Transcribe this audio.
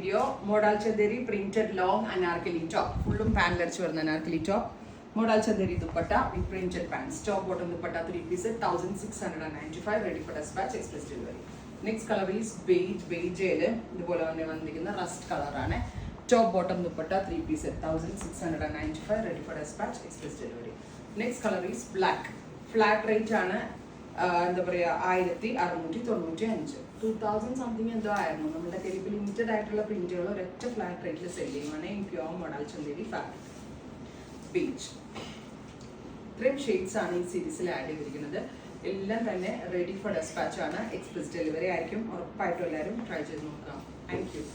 Video. Model Chanderi printed long anarkali top, ഫുള്ളും പാൻ വരച്ച് വരുന്ന anarkali top. Model Chanderi dupatta with printed pants, top bottom dupatta 3 piece 1695, ready for dispatch, express delivery. Next colour is ബെയ്ജേല് ഇതുപോലെ തന്നെ വന്നിരിക്കുന്ന റസ്റ്റ് കളറാണ്. Top bottom dupatta 3 piece 1695, ready for dispatch, express delivery. Next colour is black. Flat rate ആണ്, എന്താ പറയുക, 1695, 2000 something എന്തോ ആയിരുന്നു. നമ്മുടെ കയ്യിൽ ഇപ്പോൾ ലിമിറ്റഡ് ആയിട്ടുള്ള പ്രിന്റുകൾ ഒരൊറ്റ ഫ്ലാറ്റ് റേറ്റിൽ സെല് ചെയ്യുവാണ്. In pure model Chanderi fabric beach. ഇത്രയും ഷെയ്ഡ്സ് ആണ് ഈ സീരീസിൽ ആഡ് ചെയ്തിരിക്കുന്നത്. എല്ലാം തന്നെ റെഡി ഫോർ ഡെസ്പാച്ച് ആണ്, എക്സ്പ്രസ് ഡെലിവറി ആയിരിക്കും. ഉറപ്പായിട്ടും എല്ലാവരും ട്രൈ ചെയ്ത് നോക്കാം. Thank you.